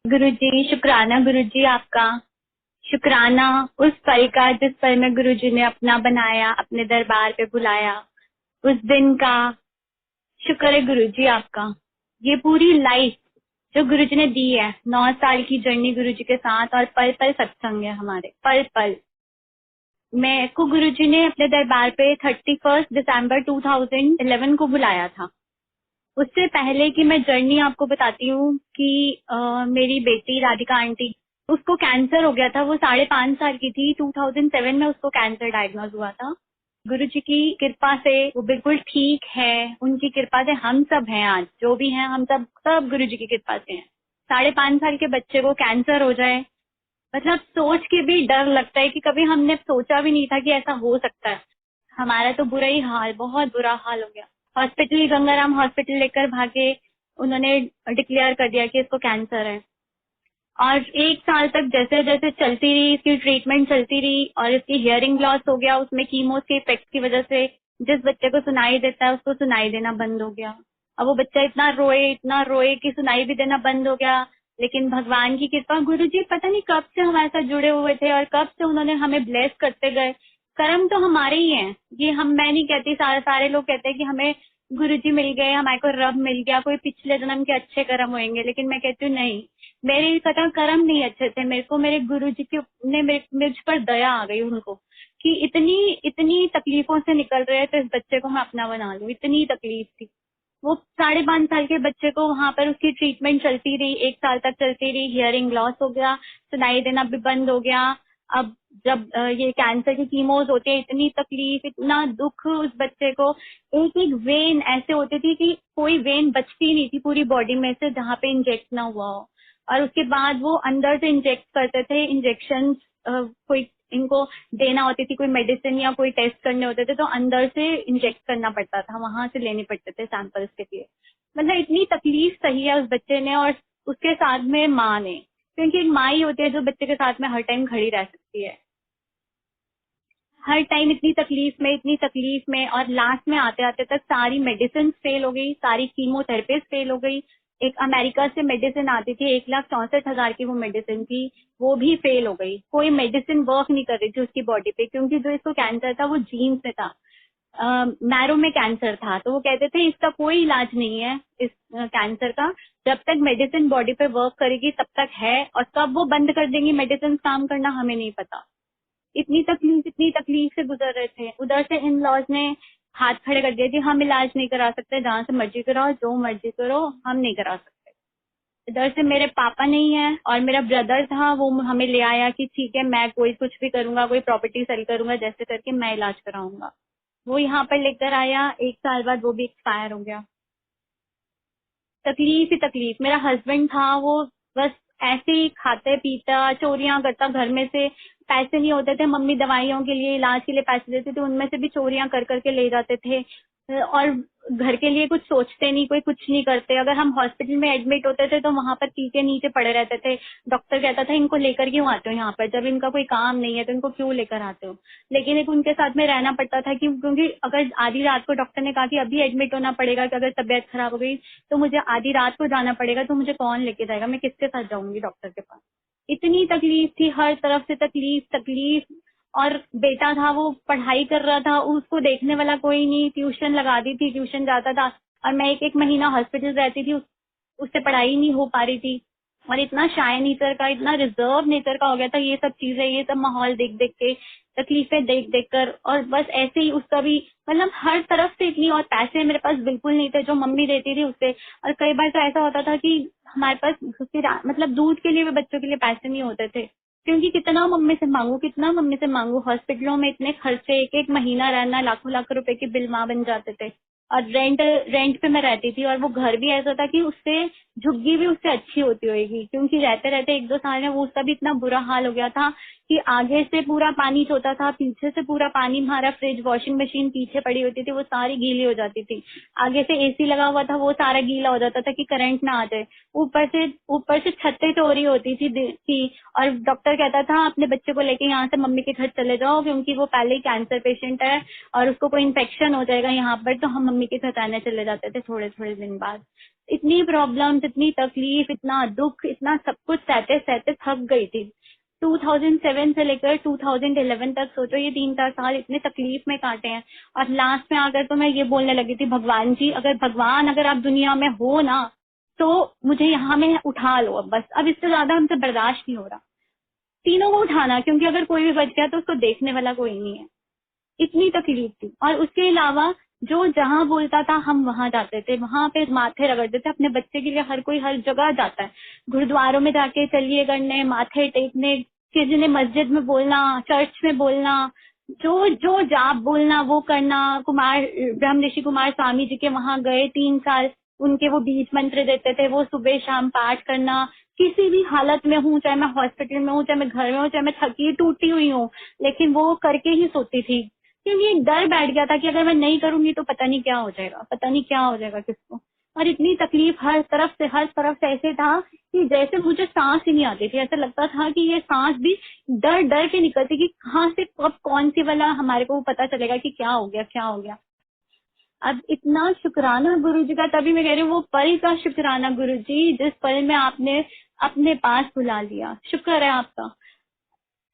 गुरुजी शुक्राना, गुरुजी आपका शुक्राना उस पल का जिस पल में गुरुजी ने अपना बनाया, अपने दरबार पे बुलाया, उस दिन का शुक्र है गुरुजी आपका। ये पूरी लाइफ जो गुरुजी ने दी है, 9 साल की जर्नी गुरुजी के साथ, और पल पल सत्संग है हमारे, पल पल। मैं को गुरुजी ने अपने दरबार पे 31 दिसंबर 2011 को बुलाया था। उससे पहले की मैं जर्नी आपको बताती हूँ कि मेरी बेटी राधिका आंटी, उसको कैंसर हो गया था। वो 5.5 साल की थी। 2007 में उसको कैंसर डायग्नोज हुआ था। गुरु जी की कृपा से वो बिल्कुल ठीक है। उनकी कृपा से हम सब हैं, आज जो भी हैं हम सब सब गुरु जी की कृपा से हैं। 5.5 साल के बच्चे को कैंसर हो जाए, मतलब सोच के भी डर लगता है कि कभी हमने सोचा भी नहीं था कि ऐसा हो सकता है। हमारा तो बुरा ही हाल, बहुत बुरा हाल हो गया। हॉस्पिटल, गंगाराम हॉस्पिटल लेकर भागे। उन्होंने डिक्लेयर कर दिया कि इसको कैंसर है। और 1 साल तक जैसे जैसे चलती रही, इसकी ट्रीटमेंट चलती रही, और इसकी हियरिंग लॉस हो गया। उसमें कीमोस के इफेक्ट की वजह से जिस बच्चे को सुनाई देता है उसको सुनाई देना बंद हो गया। अब वो बच्चा इतना रोए कि सुनाई भी देना बंद हो गया। लेकिन भगवान की कृपा, गुरुजी पता नहीं कब से हमारे साथ जुड़े हुए थे और कब से उन्होंने हमें ब्लेस करते गए। कर्म तो हमारे ही हैं। ये मैं नहीं कहती, सारे लोग कहते हैं कि हमें गुरुजी मिल गए, हमारे को रब मिल गया, कोई पिछले जन्म के अच्छे कर्म होंगे। लेकिन मैं कहती हूँ नहीं, मेरे कर्म नहीं अच्छे थे। मेरे को मेरे गुरुजी के ने मुझ पर दया आ गई उनको, कि इतनी इतनी तकलीफों से निकल रहे थे, इस बच्चे को मैं अपना बना लूं। इतनी तकलीफ थी। वो 5.5 साल के बच्चे को वहां पर उसकी ट्रीटमेंट चलती रही, 1 साल तक चलती रही। हियरिंग लॉस हो गया, सुनाई देना भी बंद हो गया। अब जब ये कैंसर की कीमोज होती है, इतनी तकलीफ, इतना दुख उस बच्चे को। एक एक वेन ऐसे होती थी कि कोई वेन बचती नहीं थी पूरी बॉडी में से जहाँ पे इंजेक्ट ना हुआ हो। और उसके बाद वो अंदर से इंजेक्ट करते थे। इंजेक्शन कोई इनको देना होती थी, कोई मेडिसिन या कोई टेस्ट करने होते थे, तो अंदर से इंजेक्ट करना पड़ता था, वहां से लेने पड़ते थे सैंपल्स के लिए। मतलब इतनी तकलीफ सही है उस बच्चे ने, और उसके साथ में माँ ने, क्योंकि एक माँ ही होती है जो बच्चे के साथ में हर टाइम खड़ी रह सकती है, हर टाइम इतनी तकलीफ में। और लास्ट में आते आते तक सारी मेडिसिन फेल हो गई, सारी कीमोथेरेपी फेल हो गई। एक अमेरिका से मेडिसिन आती थी, 1,64,000 की वो मेडिसिन थी, वो भी फेल हो गई। कोई मेडिसिन वर्क नहीं कर रही थी उसकी बॉडी पे, क्योंकि जो इसको कैंसर था वो जीन्स में था, मैरो में कैंसर था। तो वो कहते थे इसका कोई इलाज नहीं है इस कैंसर का, जब तक मेडिसिन बॉडी पे वर्क करेगी तब तक है, और कब वो बंद कर देंगी मेडिसिन काम करना हमें नहीं पता। इतनी तकलीफ से गुजर रहे थे। उधर से इन लॉज ने हाथ खड़े कर दिए कि हम इलाज नहीं करा सकते, जहाँ से मर्जी कराओ, जो मर्जी करो, हम नहीं करा सकते। इधर से मेरे पापा नहीं है, और मेरा ब्रदर था, वो हमें ले आया कि ठीक है मैं कोई कुछ भी करूंगा, कोई प्रॉपर्टी सेल करूंगा, जैसे करके मैं इलाज कराऊंगा। वो यहाँ पर लेकर आया, 1 साल बाद वो भी एक्सपायर हो गया। तकलीफ ही तकलीफ। मेरा हस्बैंड था, वो बस ऐसे ही खाता पीता, चोरियां करता घर में से। पैसे नहीं होते थे, मम्मी दवाइयों के लिए, इलाज के लिए पैसे देते थे, उनमें से भी चोरियां कर करके ले जाते थे। और घर के लिए कुछ सोचते नहीं, कोई कुछ नहीं करते। अगर हम हॉस्पिटल में एडमिट होते थे तो वहां पर पी के नीचे पड़े रहते थे। डॉक्टर कहता था इनको लेकर क्यों आते हो यहाँ पर, जब इनका कोई काम नहीं है तो इनको क्यों लेकर आते हो। लेकिन एक उनके साथ में रहना पड़ता था, क्योंकि अगर आधी रात को डॉक्टर ने कहा कि अभी एडमिट होना पड़ेगा, कि अगर तबीयत खराब हो गई तो मुझे आधी रात को जाना पड़ेगा, तो मुझे कौन लेके जाएगा, मैं किसके साथ जाऊंगी डॉक्टर के पास। इतनी तकलीफ थी, हर तरफ से तकलीफ तकलीफ। और बेटा था, वो पढ़ाई कर रहा था, उसको देखने वाला कोई नहीं। ट्यूशन लगा दी थी, ट्यूशन जाता था, और मैं एक एक महीना हॉस्पिटल रहती थी, उससे पढ़ाई नहीं हो पा रही थी। और इतना शाय नेचर का, इतना रिजर्व नेचर का हो गया था, ये सब चीजें, ये सब माहौल देख देख के, तकलीफें देख देख कर। और बस ऐसे ही उसका भी, मतलब हर तरफ से इतनी। और पैसे मेरे पास बिल्कुल नहीं थे, जो मम्मी देती थी उससे। और कई बार तो ऐसा होता था कि हमारे पास उसके मतलब दूध के लिए भी बच्चों के लिए पैसे नहीं होते थे, क्योंकि कितना मम्मी से मांगू। हॉस्पिटलों में इतने खर्चे, एक एक महीना रहना, लाखों लाख रुपए के बिल माँ बन जाते थे। और रेंट पे मैं रहती थी, और वो घर भी ऐसा था कि उससे झुग्गी भी उससे अच्छी होती होगी, क्योंकि रहते रहते 1-2 साल में वो उसका भी इतना बुरा हाल हो गया था कि आगे से पूरा पानी सोता था, पीछे से पूरा पानी, हमारा फ्रिज, वॉशिंग मशीन पीछे पड़ी होती थी, वो सारी गीली हो जाती थी। आगे से एसी लगा हुआ था, वो सारा गीला हो जाता था कि करंट ना आ जाए। ऊपर से छतें चोरी होती थी। और डॉक्टर कहता था अपने बच्चे को लेके यहाँ से मम्मी के घर चले जाओ, क्योंकि वो पहले ही कैंसर पेशेंट है और उसको कोई इन्फेक्शन हो जाएगा यहाँ पर। तो हम मम्मी के घर आने चले जाते थे थोड़े थोड़े दिन बाद। इतनी प्रॉब्लम्स, इतनी तकलीफ, इतना दुख, इतना सब कुछ सहते सहते थक गई थी। 2007 से लेकर 2011 तक सोचो, ये 3-4 साल इतने तकलीफ में काटे हैं। और लास्ट में आकर तो मैं ये बोलने लगी थी, भगवान जी अगर आप दुनिया में हो ना, तो मुझे यहाँ में उठा लो, अब बस, अब इससे ज्यादा हमसे बर्दाश्त नहीं हो रहा। तीनों को उठाना, क्योंकि अगर कोई भी बच गया तो उसको देखने वाला कोई नहीं है। इतनी तकलीफ थी। और उसके अलावा जो जहाँ बोलता था हम वहां जाते थे, वहां पे माथे रगड़ते थे। अपने बच्चे के लिए हर कोई हर जगह जाता है, गुरुद्वारों में जाके चलिए करने, माथे टेकने, किसी ने मस्जिद में बोलना, चर्च में बोलना, जो जो जाप बोलना वो करना। ब्रह्म ऋषि कुमार स्वामी जी के वहां गए 3 साल, उनके वो बीज मंत्र देते थे, वो सुबह शाम पाठ करना। किसी भी हालत में हूँ, चाहे मैं हॉस्पिटल में हूँ, चाहे मैं घर में हूँ, चाहे मैं थकी टूटी हुई हूँ, लेकिन वो करके ही सोती थी। क्योंकि एक डर बैठ गया था कि अगर मैं नहीं करूंगी तो पता नहीं क्या हो जाएगा, पता नहीं क्या हो जाएगा किसको। और इतनी तकलीफ हर तरफ से ऐसे था कि जैसे मुझे सांस ही नहीं आती थी। ऐसा लगता था कि ये सांस भी डर डर के निकलती कि कहाँ से कब कौन सी वाला हमारे को पता चलेगा कि क्या हो गया, क्या हो गया। अब इतना शुक्राना गुरु जी का, तभी मैं कह रही हूँ वो पल का शुक्राना गुरु जी, जिस पल में आपने अपने पास बुला लिया। शुक्र है आपका।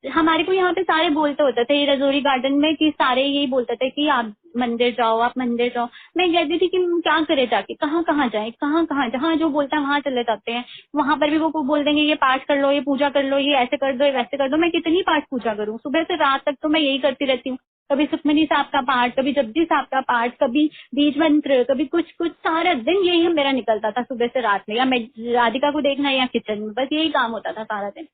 हमारे को यहाँ पे सारे बोलते होते थे रजौरी गार्डन में कि सारे यही बोलते थे कि आप मंदिर जाओ, आप मंदिर जाओ। मैं कहती थी कि क्या करे जाके, कहाँ कहाँ जाए, कहाँ कहाँ, जहाँ जो बोलता है वहां चले जाते हैं। वहां पर भी वो बोल देंगे ये पाठ कर लो, ये पूजा कर लो, ये ऐसे कर दो, ये वैसे कर दो। मैं कितनी पाठ पूजा करूँ, सुबह से रात तक तो मैं यही करती रहती हूँ। कभी सुखमनी साहब का पाठ, कभी जपजी साहब का पाठ, कभी बीज मंत्र, कभी कुछ कुछ, सारा दिन यही मेरा निकलता था सुबह से रात में। या मैं राधिका को देखना या किचन में, बस यही काम होता था सारा दिन।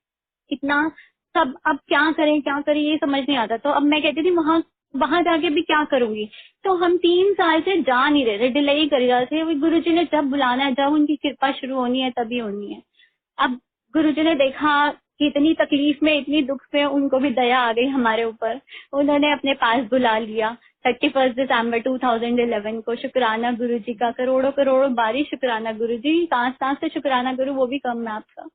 इतना सब, अब क्या करें ये समझ नहीं आता। तो अब मैं कहती थी वहां वहां जाके भी क्या करूंगी। तो हम 3 साल से जा नहीं रहे थे, डिले ही कर रहे थे। गुरु जी ने जब बुलाना है, जब उनकी कृपा शुरू होनी है तभी होनी है। अब गुरु जी ने देखा कि इतनी तकलीफ में, इतनी दुख में उनको भी दया आ गई हमारे ऊपर। उन्होंने अपने पास बुला लिया 31 दिसंबर 2011 को। शुक्राना गुरु जी का, करोड़ों करोड़ों बारी शुक्राना गुरु जी। सांस सांस से शुक्राना गुरु, वो भी कम है आपका।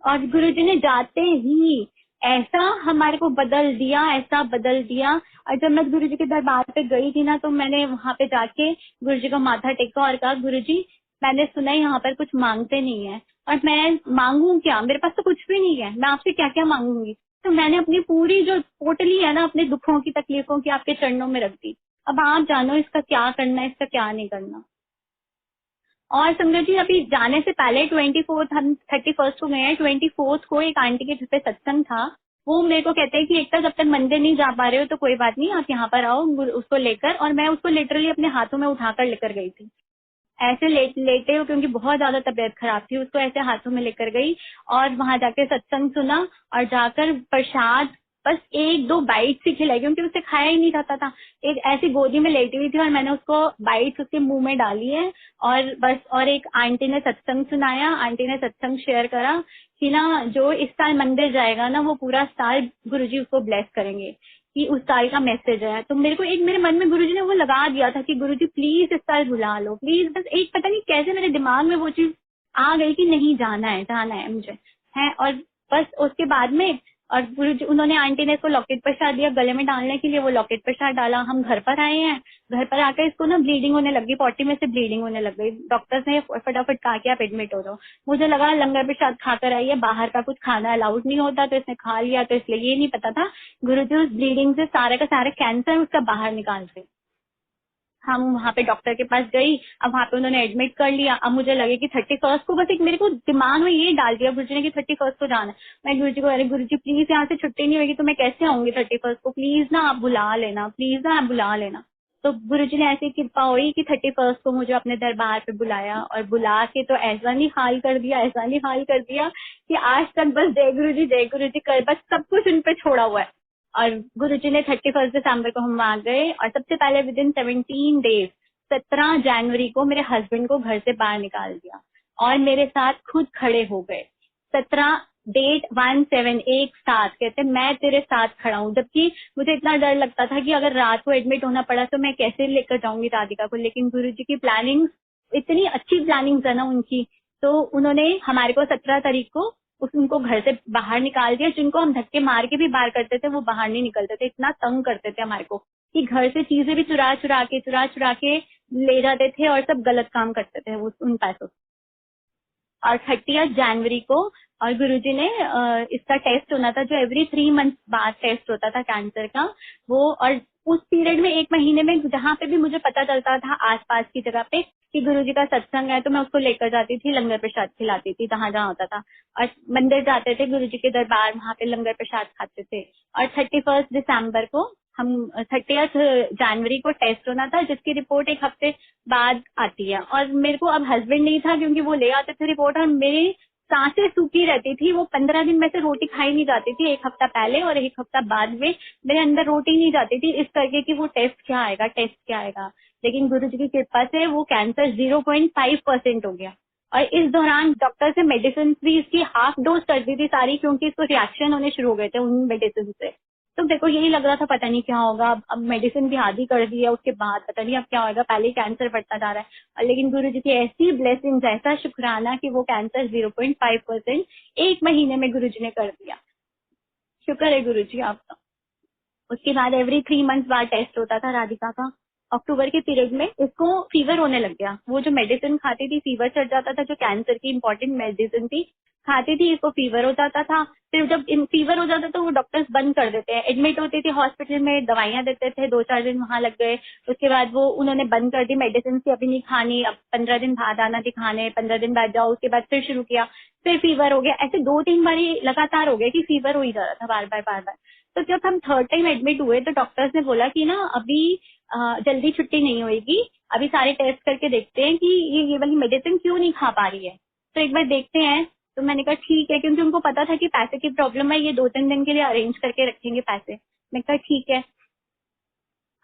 और गुरुजी ने जाते ही ऐसा हमारे को बदल दिया, ऐसा बदल दिया। और जब मैं गुरुजी के दरबार पे गई थी ना, तो मैंने वहां पे जाके गुरुजी का माथा टेका और कहा, गुरुजी मैंने सुना है यहाँ पर कुछ मांगते नहीं है, और मैं मांगू क्या, मेरे पास तो कुछ भी नहीं है, मैं आपसे क्या क्या मांगूंगी। तो मैंने अपनी पूरी जो पोटली है ना, अपने दुखों की तकलीफों की आपके चरणों में रख दी। अब आप जानो इसका क्या करना है, इसका क्या नहीं करना। और समझो जी, अभी जाने से पहले 24 हम 31 को गए हैं, 24 को एक आंटी के घर पे सत्संग था। वो मेरे को कहते हैं कि एक जब तक मंदिर नहीं जा पा रहे हो तो कोई बात नहीं, आप यहाँ पर आओ उसको लेकर। और मैं उसको लिटरली अपने हाथों में उठाकर लेकर गई थी। ऐसे लेटे हो, क्योंकि बहुत ज्यादा तबीयत खराब थी, उसको ऐसे हाथों में लेकर गई और वहां जाके सत्संग सुना। और जाकर प्रसाद बस 1-2 बाइट ही खिलाई, क्योंकि उसे खाया ही नहीं जाता था। एक ऐसी गोदी में लेटी हुई थी और मैंने उसको बाइट्स उसके मुंह में डाली है। और बस, और एक आंटी ने सत्संग सुनाया, आंटी ने सत्संग शेयर करा कि ना जो इस साल मंदिर जाएगा ना, वो पूरा साल गुरुजी उसको ब्लेस करेंगे, कि उस साल का मैसेज है। तो मेरे को एक, मेरे मन में गुरुजी ने वो लगा दिया था कि गुरुजी प्लीज इस साल बुला लो, प्लीज। बस एक पता नहीं कैसे मेरे दिमाग में वो चीज आ गई कि नहीं, जाना है मुझे, है। और बस उसके बाद में, और गुरुजी, उन्होंने, आंटी ने इसको लॉकेट प्रसाद दिया गले में डालने के लिए, वो लॉकेट प्रसाद डाला। हम घर पर आए हैं, घर पर आकर इसको ना ब्लीडिंग होने लगी, पॉटी में से ब्लीडिंग होने लग गई। डॉक्टर्स ने फटाफट कहा कि आप एडमिट हो जाओ। मुझे लगा लंगर प्रसाद खाकर आई है, बाहर का कुछ खाना अलाउड नहीं होता, तो इसने खा लिया, तो इसलिए ये नहीं पता था। गुरुजी उस ब्लीडिंग से सारे का सारा कैंसर उसका बाहर निकाल थे। हम वहाँ पे डॉक्टर के पास गई, अब वहाँ पे उन्होंने एडमिट कर लिया। अब मुझे लगे कि 31 को, बस एक मेरे को दिमाग में ये डाल दिया गुरुजी ने कि 31 को जाना है। मैं गुरुजी को, अरे गुरुजी प्लीज यहाँ से छुट्टी नहीं होगी तो मैं कैसे आऊंगी 31 को, प्लीज ना आप बुला लेना, प्लीज ना आप बुला लेना। तो गुरुजी ने ऐसी कृपा हुई कि 31 को मुझे अपने दरबार पे बुलाया, और बुला के तो ऐसा नहीं हाल कर दिया, ऐसा नहीं हाल कर दिया कि आज तक बस जय गुरु जी कर, बस सब कुछ उन पे छोड़ा हुआ है। और गुरुजी ने 31 दिसंबर को हम वहां गए, और सबसे पहले विद इन 17 डेज 17 जनवरी को मेरे हस्बैंड को घर से बाहर निकाल दिया और मेरे साथ खुद खड़े हो गए। 17 डेट 17 एक साथ कहते मैं तेरे साथ खड़ा हूँ। जबकि मुझे इतना डर लगता था कि अगर रात को एडमिट होना पड़ा तो मैं कैसे लेकर जाऊंगी राधिका को, लेकिन गुरुजी की प्लानिंग, इतनी अच्छी प्लानिंग है ना उनकी। तो उन्होंने हमारे को 17 तारीख को उनको घर से बाहर निकाल दिया। जिनको हम धक्के मार के भी बाहर करते थे वो बाहर नहीं निकलते थे, इतना तंग करते थे हमारे को कि घर से चीजें भी चुरा चुरा के ले जाते थे और सब गलत काम करते थे वो उन पैसों से। और 30 जनवरी को और गुरुजी ने इसका टेस्ट होना था जो एवरी 3 मंथ बाद टेस्ट होता था कैंसर का वो। और उस पीरियड में 1 महीने में जहाँ पे भी मुझे पता चलता था आसपास की जगह पे कि गुरुजी का सत्संग है तो मैं उसको लेकर जाती थी, लंगर प्रसाद खिलाती थी जहाँ जहाँ होता था। और मंदिर जाते थे गुरुजी के दरबार, वहाँ पे लंगर प्रसाद खाते थे। और 31 दिसंबर को हम 30 जनवरी को टेस्ट होना था जिसकी रिपोर्ट एक हफ्ते बाद आती है। और मेरे को अब हस्बैंड नहीं था क्योंकि वो ले आते थे रिपोर्ट और मेरी सांसें सूखी रहती थी। वो 15 दिन में से रोटी खाई नहीं जाती थी, एक हफ्ता पहले और एक हफ्ता बाद में मेरे अंदर रोटी नहीं जाती थी इस करके कि वो टेस्ट क्या आएगा, टेस्ट क्या आएगा। लेकिन गुरु जी की कृपा से वो कैंसर 0.5% हो गया। और इस दौरान डॉक्टर से मेडिसिन भी इसकी हाफ डोज कर दी थी सारी क्योंकि इसको रिएक्शन होने शुरू हो गए थे उन मेडिसिन से। तो देखो यही लग रहा था पता नहीं क्या होगा, अब मेडिसिन भी आधी कर दी है उसके बाद पता नहीं अब क्या होगा, पहले ही कैंसर बढ़ता जा रहा है। और लेकिन गुरु जी की ऐसी ब्लेसिंग्स, ऐसा शुक्राना कि वो कैंसर 0.5% 1 महीने में गुरु जी ने कर दिया। शुक्र है गुरु जी आपका। उसके बाद एवरी 3 मंथ बाद टेस्ट होता था राधिका का। अक्टूबर के पीरियड में इसको फीवर होने लग गया। वो जो मेडिसिन खाती थी फीवर चढ़ जाता था, जो कैंसर की इंपॉर्टेंट मेडिसिन थी खाती थी, इसको फीवर हो जाता था। फिर जब फीवर हो जाता तो वो डॉक्टर्स बंद कर देते हैं, एडमिट होती थी हॉस्पिटल में, दवाइयां देते थे, 2-4 दिन वहां लग गए। उसके बाद वो उन्होंने बंद कर दी मेडिसिन की, अभी नहीं खानी, अब 15 दिन बाद आना दिखाने, 15 दिन बाद जाओ। उसके बाद फिर शुरू किया, फिर फीवर हो गया। ऐसे 2-3 बारी लगातार हो गया कि फीवर हो ही जा रहा था बार बार बार बार। तो जब हम थर्ड टाइम एडमिट हुए तो डॉक्टर्स ने बोला कि ना अभी जल्दी छुट्टी नहीं होगी, अभी सारे टेस्ट करके देखते हैं कि ये वाली मेडिसिन क्यों नहीं खा पा रही है, तो एक बार देखते हैं। तो मैंने कहा ठीक है, क्योंकि उनको पता था कि पैसे की प्रॉब्लम है, ये 2-3 दिन के लिए अरेंज करके रखेंगे पैसे। मैं कहा ठीक है।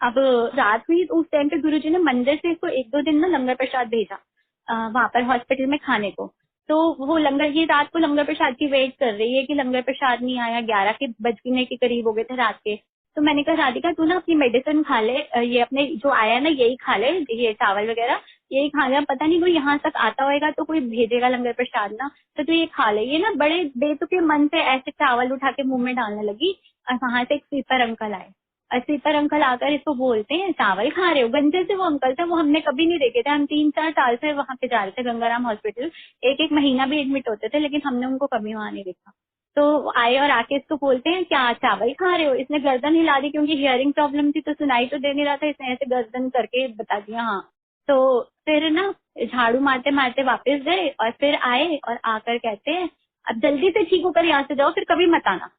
अब रात हुई तो उस टाइम पे गुरुजी ने मंदिर से इसको 1-2 दिन ना लंगर प्रसाद भेजा वहां पर हॉस्पिटल में खाने को। तो वो लंगर, ये रात को लंगर प्रसाद की वेट कर रही है कि लंगर प्रसाद नहीं आया, 11 के बजने के करीब हो गए थे रात के। तो मैंने कहा राधिका तू ना अपनी मेडिसिन खा ले, ये अपने जो आया ना यही खा ले, ये चावल वगैरह यही खा ले, पता नहीं कोई यहाँ तक आता होएगा तो कोई भेजेगा लंगर प्रसाद ना, तो तू ये खा ले। ये ना बड़े बेतुके मन से ऐसे चावल उठा के मुंह में डालने लगी। और वहां से एक स्वीपर अंकल आए, अस्सी पर अंकल आकर इसको बोलते हैं चावल खा रहे हो। गंजे से वो अंकल थे, वो हमने कभी नहीं देखे थे, हम 3-4 साल से वहां पे जा रहे थे गंगाराम हॉस्पिटल, एक एक महीना भी एडमिट होते थे, लेकिन हमने उनको कभी वहां नहीं देखा। तो आए और आके इसको बोलते हैं क्या चावल खा रहे हो। इसने गर्दन हिला दी क्योंकि हियरिंग प्रॉब्लम थी तो सुनाई तो दे नहीं रहा था, इसने ऐसे गर्दन करके बता दिया हाँ। तो फिर ना झाड़ू मारते मारते वापस गए और फिर आए और आकर कहते हैं अब जल्दी से ठीक होकर यहाँ से जाओ, फिर कभी मत आना।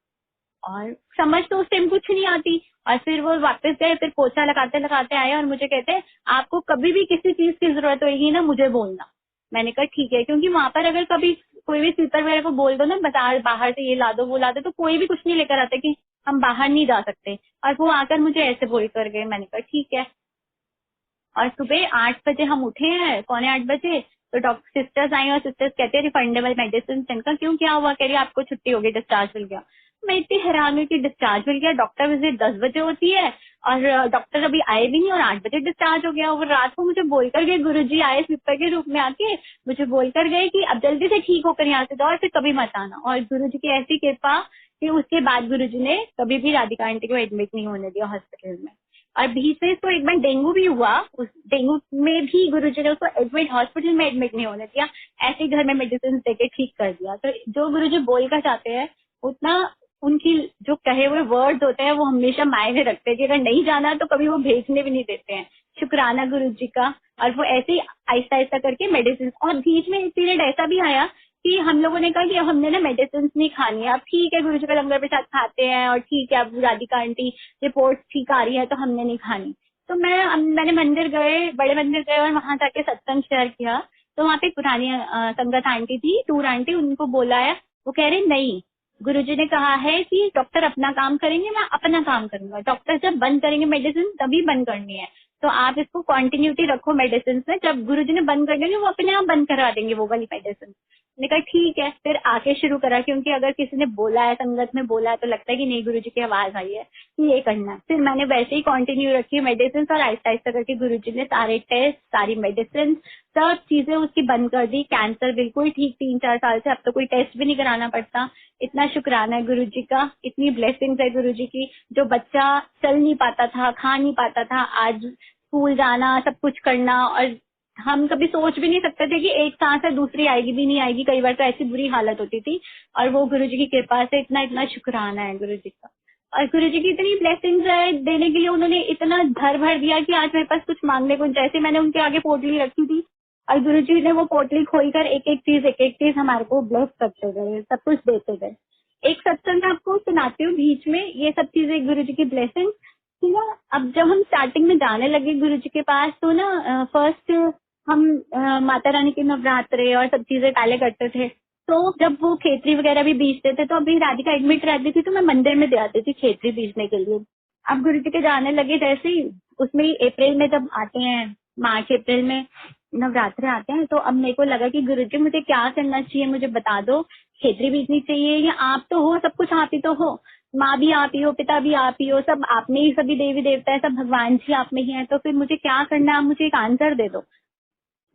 और समझ तो उस टाइम कुछ नहीं आती। और फिर वो वापस गए, फिर पोछा लगाते लगाते आए और मुझे कहते हैं आपको कभी भी किसी चीज की जरूरत होगी ना मुझे बोलना। मैंने कहा ठीक है, क्योंकि वहां पर अगर कभी कोई भी स्वीपर वगैरह को बोल दो ना बाजार बाहर से ये ला दो वो ला दो, तो कोई भी कुछ नहीं लेकर आता कि हम बाहर नहीं जा सकते। और वो आकर मुझे ऐसे बोल कर गए। मैंने कहा ठीक है। और सुबह 8 बजे हम उठे हैं, 7:45 बजे। तो डॉक्टर सिस्टर्स आई और सिस्टर्स कहते हैं रिफंडेबल मेडिसिन। इनका क्यों क्या हुआ, कह रही आपको छुट्टी हो गई, डिस्चार्ज मिल गया। मैं इतनी हैरान हुई कि डिस्चार्ज मिल गया, डॉक्टर विजिट 10 बजे होती है और डॉक्टर अभी आए भी नहीं और 8 बजे डिस्चार्ज हो गया। और रात को मुझे बोलकर गए, गुरुजी आए स्वीपर के रूप में आके मुझे बोलकर गए कि अब जल्दी से ठीक होकर यहाँ से जाओ और फिर कभी मत आना। और गुरुजी की ऐसी कृपा कि उसके बाद गुरुजी ने कभी भी राधिका आंटी को एडमिट नहीं होने दिया हॉस्पिटल में। और बीच में इसको एक बार डेंगू भी हुआ, उस डेंगू में भी गुरुजी ने उसको एडमिट हॉस्पिटल में एडमिट नहीं होने दिया, ऐसे घर में मेडिसिन देके ठीक कर दिया। तो जो गुरुजी बोलकर चाहते हैं उतना उनकी जो कहे हुए वर्ड्स होते हैं वो हमेशा मायने रखते हैं कि अगर नहीं जाना तो कभी वो भेजने भी नहीं देते हैं। शुक्राना गुरुजी का। और वो ऐसे ही आहिस्ता आहिस्ता करके मेडिसिन। और बीच में एक पीरियड ऐसा भी आया कि हम लोगों ने कहा कि अब हमने ना मेडिसिन नहीं खानी है, अब ठीक है गुरुजी का लंगर प्रसाद खाते हैं और ठीक है अब राधिका आंटी रिपोर्ट ठीक आ रही है तो हमने नहीं खानी। तो मैंने मंदिर गए, बड़े मंदिर गए और वहां जाके सत्संग शेयर किया। तो वहाँ पे एक पुरानी संगत आंटी थी, टूर आंटी, उनको बोला है, वो कह रहे नहीं, गुरुजी ने कहा है कि डॉक्टर अपना काम करेंगे, मैं अपना काम करूंगा। डॉक्टर जब बंद करेंगे मेडिसिन तभी बंद करनी है, तो आप इसको कंटिन्यूटी रखो मेडिसिन में, जब गुरुजी ने बंद कर देंगे वो अपने आप बंद करा देंगे वो वाली मेडिसिन। मैंने कहा ठीक है। फिर आके शुरू करा, क्योंकि अगर किसी ने बोला है, संगत में बोला है, तो लगता है कि नहीं गुरुजी की आवाज आई है कि ये करना है। फिर मैंने वैसे ही कंटिन्यू रखी मेडिसिन और आहिस्ता आहिस्ता करके गुरुजी ने सारे टेस्ट, सारी मेडिसिन, सब चीजें उसकी बंद कर दी। कैंसर बिल्कुल ठीक 3-4 साल से, अब तो कोई टेस्ट भी नहीं कराना पड़ता। इतना शुक्राना है गुरुजी का, इतनी ब्लेसिंग्स है गुरुजी की। जो बच्चा चल नहीं पाता था, खा नहीं पाता था, आज स्कूल जाना, सब कुछ करना, और हम कभी सोच भी नहीं सकते थे कि एक सांस है दूसरी आएगी भी नहीं आएगी। कई बार तो ऐसी बुरी हालत होती थी, और वो गुरुजी की कृपा से इतना इतना शुक्राना है गुरुजी का। और गुरुजी की इतनी ब्लेसिंग्स है देने के लिए, उन्होंने इतना धर भर दिया कि आज मेरे पास कुछ मांगने को, जैसे मैंने उनके आगे पोटली रखी थी और गुरुजी ने वो पोटली खोलकर एक एक चीज हमारे को ब्लेस करते गए, सब कुछ देते गए। एक सत्संग आपको सुनाती हूँ बीच में, ये सब चीजें गुरुजी की ब्लेसिंग थी ना। अब जब हम स्टार्टिंग में जाने लगे गुरुजी के पास, तो ना फर्स्ट हम माता रानी के नवरात्रे और सब चीजें पहले करते थे। तो जब वो खेतरी वगैरह भी बीजते थे, तो अभी राधिका एडमिट रहती थी, तो मैं मंदिर में जाती थी खेतरी बीजने के लिए। अब गुरुजी के जाने लगे जैसे ही, उसमें ही अप्रैल में जब आते हैं, मार्च अप्रैल में नवरात्रे आते हैं, तो अब मेरे को लगा कि गुरुजी मुझे क्या करना चाहिए, मुझे बता दो। खेतरी बीजनी चाहिए, या आप तो हो, सब कुछ आप ही तो हो, माँ भी आप ही हो, पिता भी आप ही हो, सब आप में ही, सभी देवी देवता है, सब भगवान जी आप में ही है, तो फिर मुझे क्या करना है, आप मुझे एक आंसर दे दो।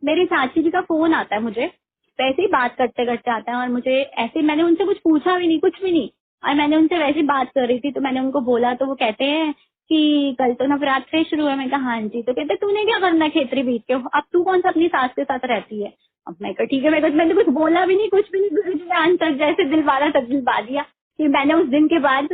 मेरी चाची जी का फोन आता है मुझे, वैसे ही बात करते करते आता है, और मुझे ऐसे, मैंने उनसे कुछ पूछा भी नहीं, कुछ भी नहीं, और मैंने उनसे वैसे ही बात कर रही थी, तो मैंने उनको बोला, तो वो कहते हैं कि कल तो नवरात्रि शुरू है। मैं कहा हाँ जी। तो कहते तूने क्या करना है खेतरी बीज के, अब तू कौन सा अपनी सास के साथ रहती है। अब मैं कहा ठीक है, मैंने कुछ बोला भी नहीं, कुछ भी नहीं, गुरुजी ने आंसर जैसे दिलवाना तक दिलवा दिया। कि मैंने उस दिन के बाद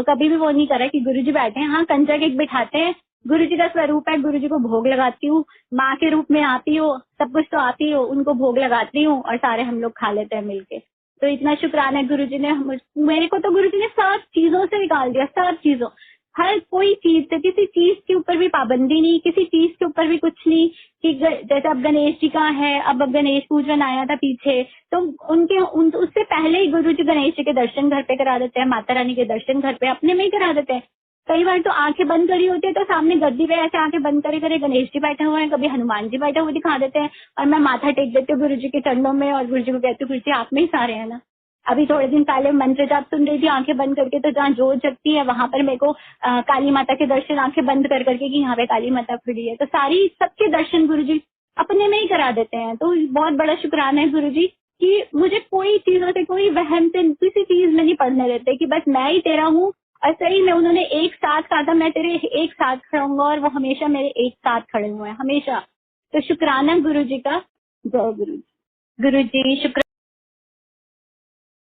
कभी भी वो नहीं करा कि गुरुजी बैठे हैं, हाँ कंचा केक बिठाते हैं, गुरुजी का स्वरूप है, गुरुजी को भोग लगाती हूँ, माँ के रूप में आती हो, सब कुछ तो आती हो, उनको भोग लगाती हूँ, और सारे हम लोग खा लेते हैं मिलके। तो इतना शुक्राना है गुरुजी ने, मेरे को तो गुरुजी ने सब चीजों से निकाल दिया, सब चीजों, हर कोई चीज से, किसी चीज के ऊपर भी पाबंदी नहीं, किसी चीज के ऊपर भी कुछ नहीं। कि जैसे अब गणेश जी का है, अब गणेश पूजन आया था पीछे, तो उससे पहले ही गुरुजी गणेश जी के दर्शन घर पे करा देते हैं, माता रानी के दर्शन घर पे अपने में ही करा देते हैं। कई बार तो आंखें बंद करी होती है, तो सामने गद्दी पे ऐसे आंखें बंद करे करे गणेश जी बैठे हुए हैं, कभी हनुमान जी बैठे हुए दिखा देते हैं, और मैं माथा टेक देती हूँ गुरुजी के चरणों में, और गुरुजी को कहती हूँ गुरुजी आप में ही सारे हैं ना। अभी थोड़े दिन पहले मंत्र जाप सुन रही थी आंखें बंद करके, तो जहाँ जोत जगती है वहां पर मेरे को काली माता के दर्शन आंखें बंद कर करके कि यहाँ पे काली माता खड़ी है, तो सारी सबके दर्शन गुरुजी अपने में ही करा देते हैं। तो बहुत बड़ा शुक्राना है गुरुजी कि मुझे कोई चीजों से, कोई वहम से, किसी चीज में नहीं पड़ने देते, कि बस मैं ही तेरा हूँ। और सही में उन्होंने एक साथ कहा था, मैं तेरे एक साथ खड़ा हूँगा, और वो हमेशा मेरे एक साथ खड़े हुए हैं, हमेशा। तो शुक्राना गुरुजी का। जय गुरु जी। गुरुजी शुक्र।